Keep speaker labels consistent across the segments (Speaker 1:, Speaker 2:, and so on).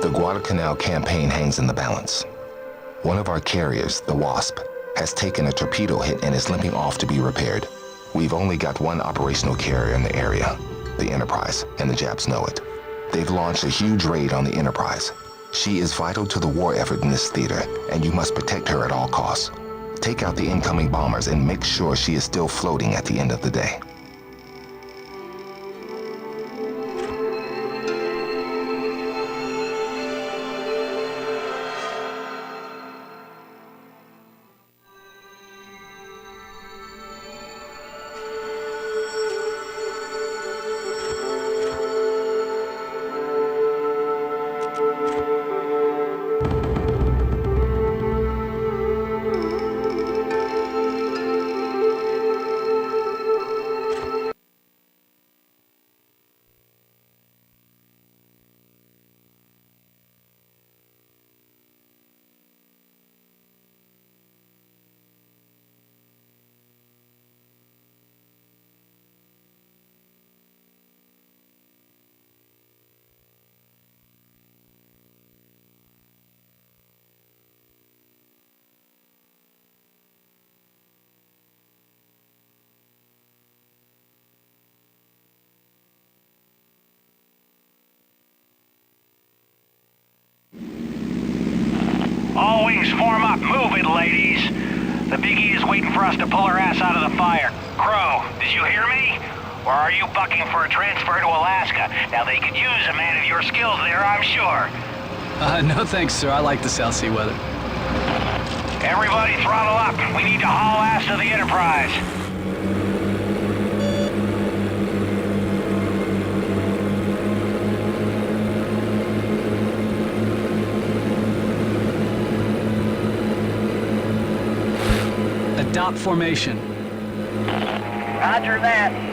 Speaker 1: The Guadalcanal campaign hangs in the balance. One of our carriers, the Wasp, has taken a torpedo hit and is limping off to be repaired. We've only got one operational carrier in the area, the Enterprise, and the Japs know it. They've launched a huge raid on the Enterprise. She is vital to the war effort in this theater, and you must protect her at all costs. Take out the incoming bombers and make sure she is still floating at the end of the day.
Speaker 2: All wings form up. Move it, ladies. The Biggie is waiting for us to pull her ass out of the fire. Crow, did you hear me? Or are you bucking for a transfer to Alaska? Now, they could use a man of your skills there, I'm sure.
Speaker 3: No thanks, sir. I like the South Sea weather.
Speaker 2: Everybody throttle up. We need to haul ass to the Enterprise.
Speaker 3: Adopt formation.
Speaker 2: Roger that.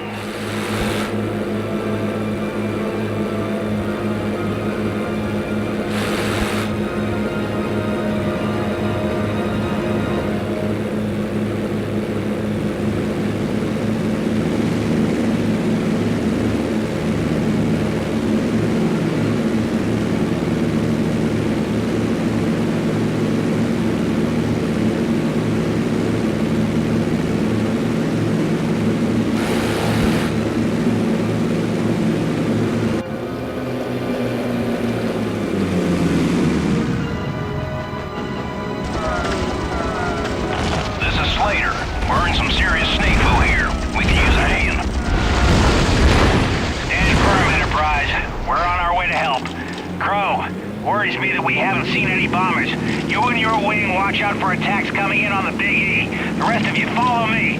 Speaker 2: Worries me that we haven't seen any bombers. You and your wing watch out for attacks coming in on the Big E. The rest of you follow me.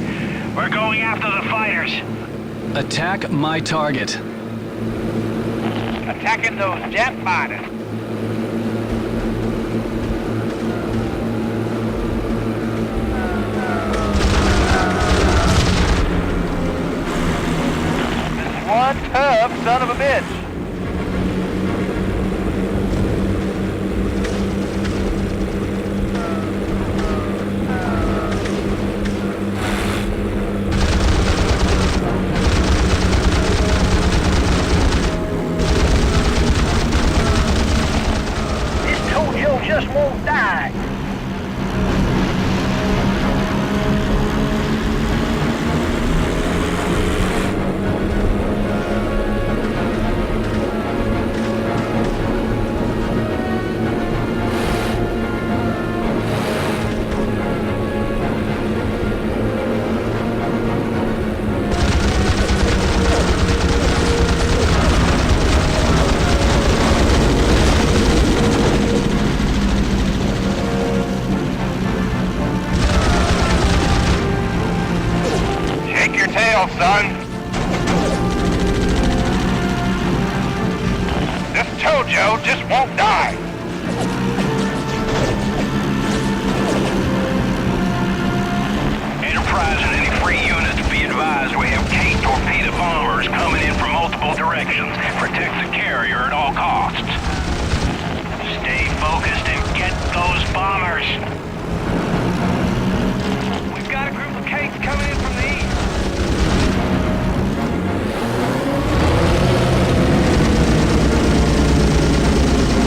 Speaker 2: We're going after the fighters.
Speaker 3: Attack my target.
Speaker 2: Attacking those jet fighters. This is one tough son of a bitch. Just won't die. Son. This Tojo just won't die. Enterprise and any free units, be advised we have Kate torpedo bombers coming in from multiple directions. Protect the carrier at all costs. Stay focused and get those bombers. We've got a group of Kates coming in from the east.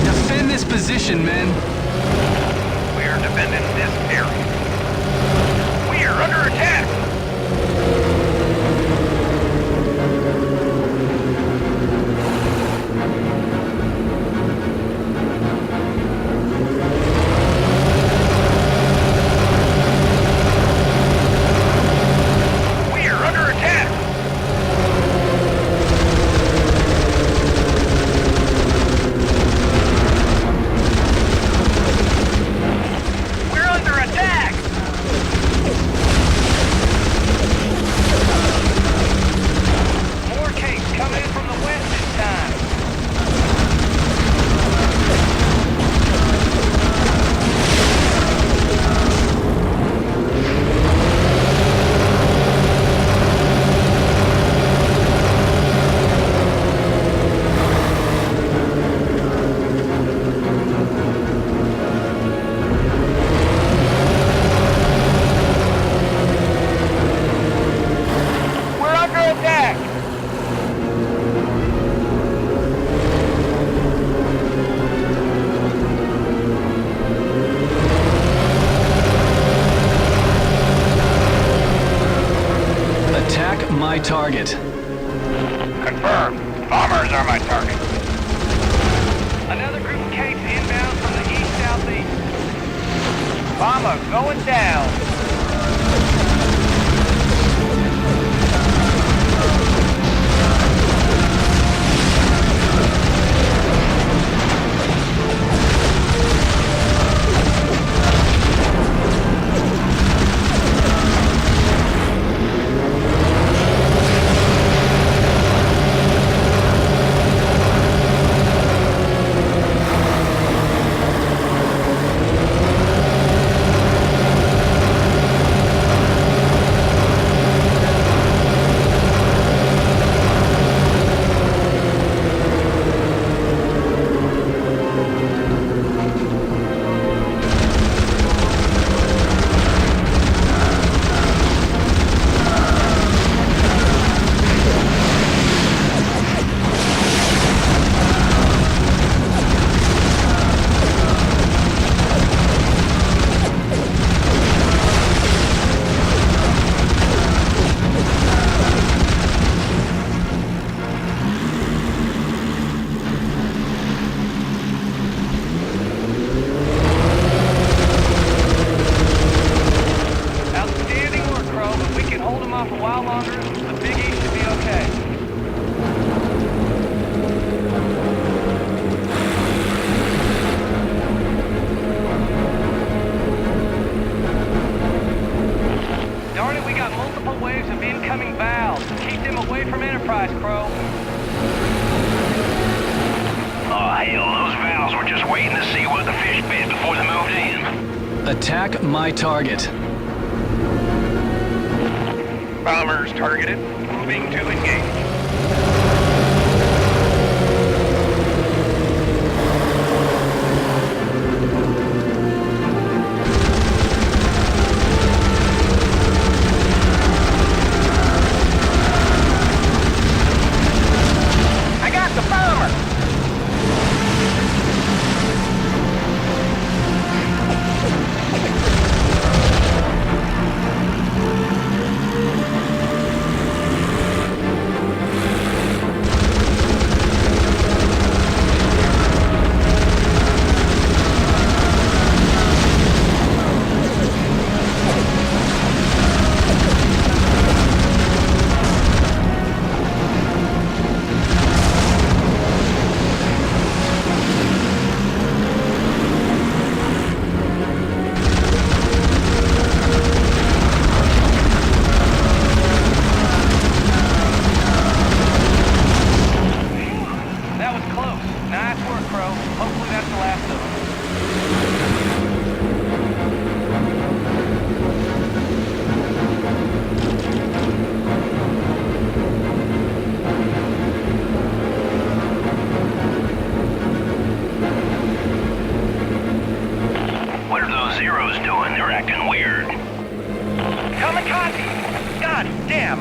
Speaker 3: Defend target.
Speaker 2: Confirmed. Bombers are my target.
Speaker 4: Another group of Capes inbound from the east-southeast.
Speaker 2: Bomber going down.
Speaker 4: Off a while longer, the Big E should be okay. Darn it, we got multiple waves of incoming valves. Keep them away from Enterprise, Crow.
Speaker 2: Oh, hell, those valves were just waiting to see what the fish bit before they moved in.
Speaker 3: Attack my target.
Speaker 2: Bombers targeted. Moving to engage. I got the bomber!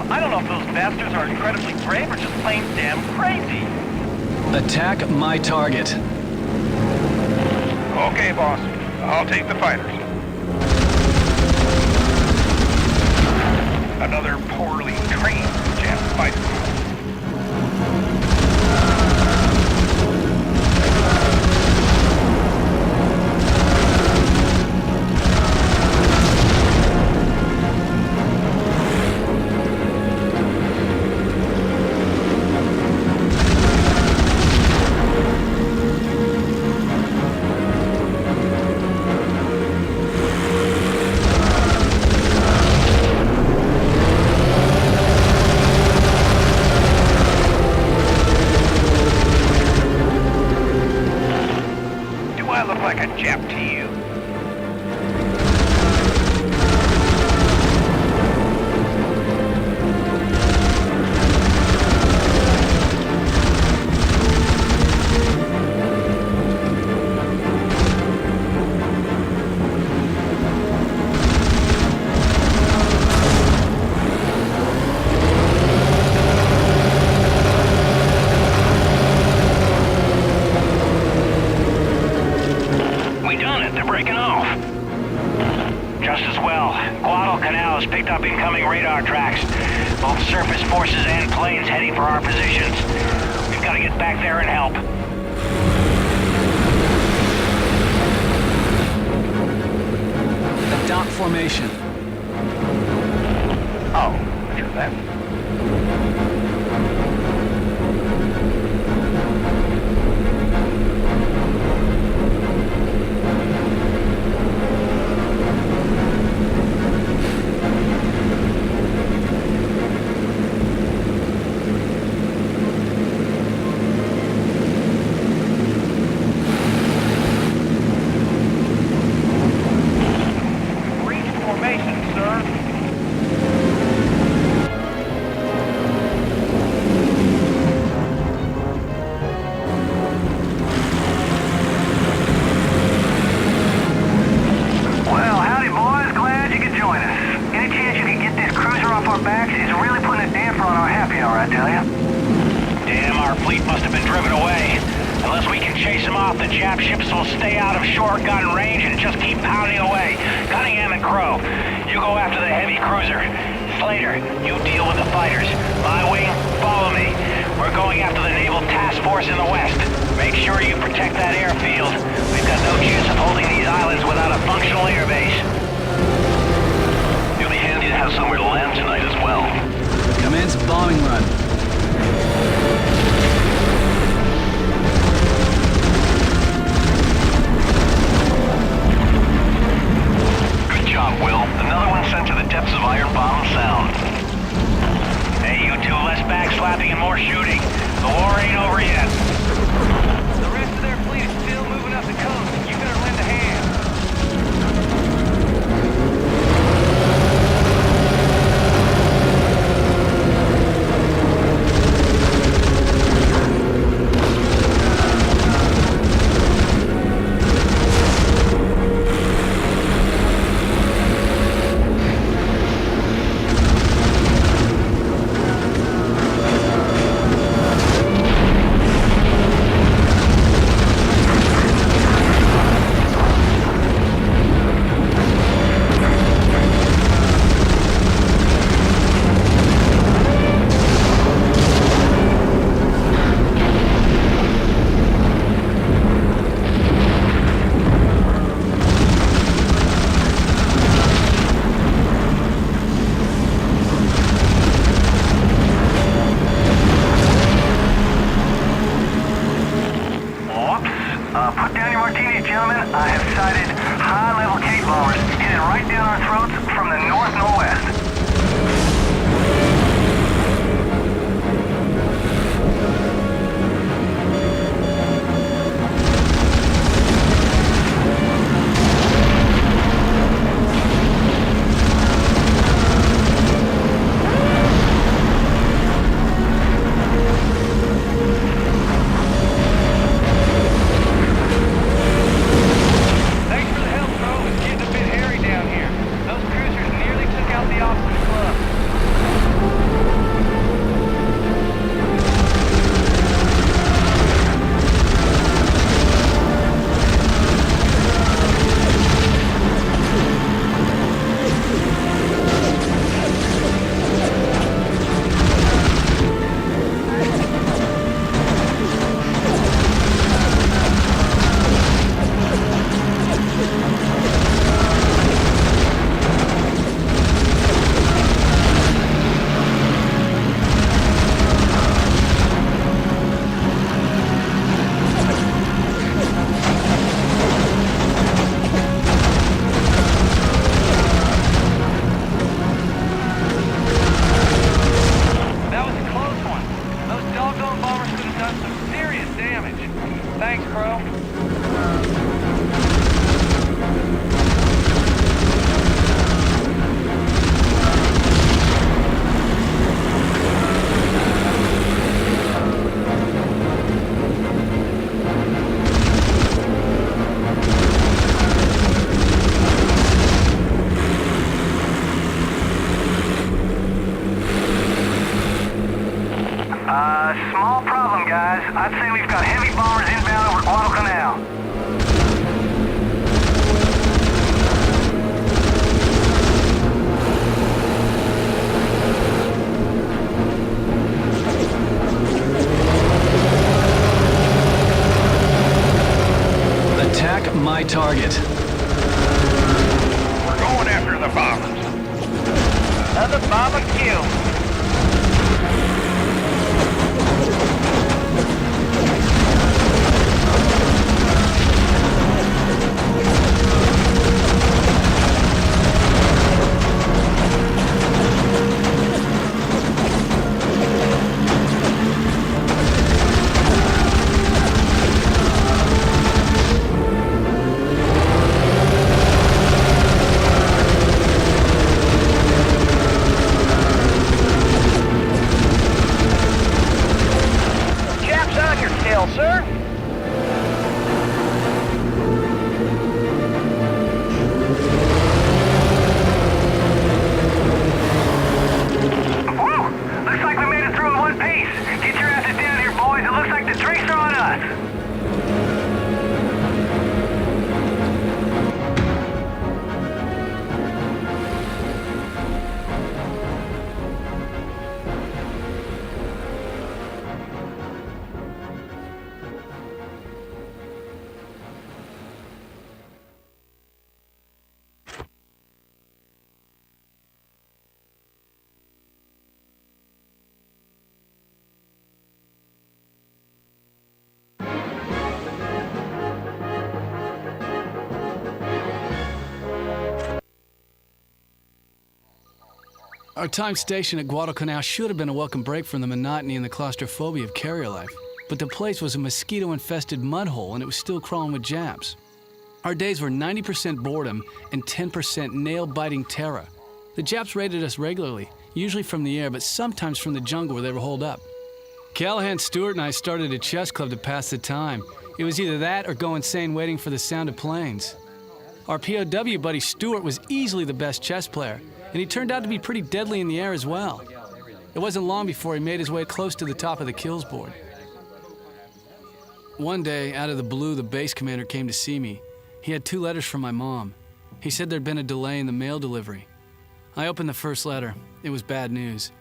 Speaker 2: I don't know if those bastards are incredibly brave or just plain damn crazy.
Speaker 3: Attack my target.
Speaker 2: Okay, boss. I'll take the fighters. Another poorly trained jet fighter. I look like a Jap to you? Just as well. Guadalcanal has picked up incoming radar tracks. Both surface forces and planes heading for our positions. We've got to get back there and help.
Speaker 3: Adopt formation.
Speaker 2: Oh, sure that.
Speaker 3: Bombing run.
Speaker 2: Good job, Will. Another one sent to the depths of Iron Bottom Sound. Hey, you two, less backslapping and more shooting. The war ain't over yet.
Speaker 4: The rest of their fleet is still moving up the coast. You better lend a hand. Small problem, guys. I'd say we've got heavy bombers inbound over Guadalcanal.
Speaker 3: my target.
Speaker 2: We're going after the bombers.
Speaker 4: Another bomber killed. Sir?
Speaker 2: Looks like we made it through in one piece. Get your asses down here, boys. It looks like the drinks are on us.
Speaker 3: Our time stationed at Guadalcanal should have been a welcome break from the monotony and the claustrophobia of carrier life, but the place was a mosquito-infested mud hole and it was still crawling with Japs. Our days were 90% boredom and 10% nail-biting terror. The Japs raided us regularly, usually from the air, but sometimes from the jungle where they were holed up. Callahan, Stewart, and I started a chess club to pass the time. It was either that or go insane waiting for the sound of planes. Our POW buddy Stewart was easily the best chess player, and he turned out to be pretty deadly in the air as well. It wasn't long before he made his way close to the top of the kills board. One day, out of the blue, the base commander came to see me. He had 2 letters from my mom. He said there'd been a delay in the mail delivery. I opened the first letter. It was bad news.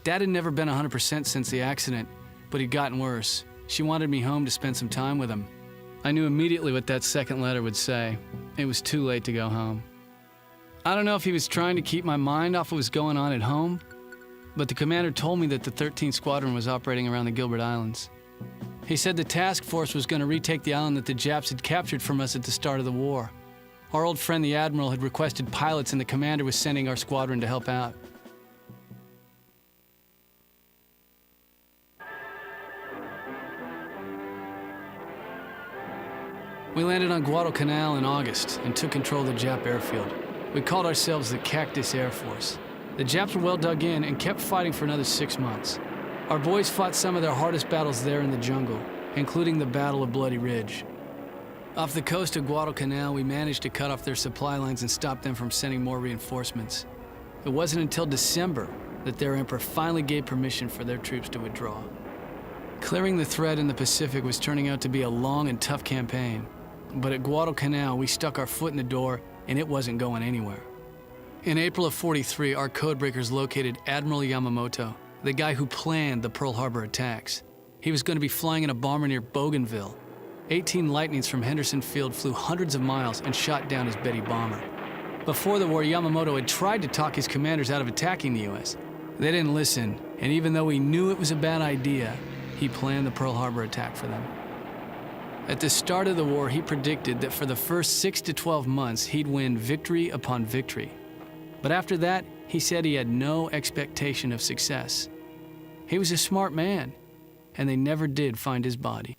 Speaker 3: Dad had never been 100% since the accident, but he'd gotten worse. She wanted me home to spend some time with him. I knew immediately what that second letter would say. It was too late to go home. I don't know if he was trying to keep my mind off what was going on at home, but the commander told me that the 13th Squadron was operating around the Gilbert Islands. He said the task force was going to retake the island that the Japs had captured from us at the start of the war. Our old friend the Admiral had requested pilots and the commander was sending our squadron to help out. We landed on Guadalcanal in August and took control of the Jap airfield. We called ourselves the Cactus Air Force. The Japs were well dug in and kept fighting for another 6 months. Our boys fought some of their hardest battles there in the jungle, including the Battle of Bloody Ridge. Off the coast of Guadalcanal, we managed to cut off their supply lines and stop them from sending more reinforcements. It wasn't until December that their emperor finally gave permission for their troops to withdraw. Clearing the threat in the Pacific was turning out to be a long and tough campaign. But at Guadalcanal, we stuck our foot in the door and it wasn't going anywhere. In April of '43, our codebreakers located Admiral Yamamoto, the guy who planned the Pearl Harbor attacks. He was going to be flying in a bomber near Bougainville. 18 Lightnings from Henderson Field flew hundreds of miles and shot down his Betty bomber. Before the war, Yamamoto had tried to talk his commanders out of attacking the U.S. They didn't listen, and even though he knew it was a bad idea, he planned the Pearl Harbor attack for them. At the start of the war, he predicted that for the first 6 to 12 months, he'd win victory upon victory. But after that, he said he had no expectation of success. He was a smart man, and they never did find his body.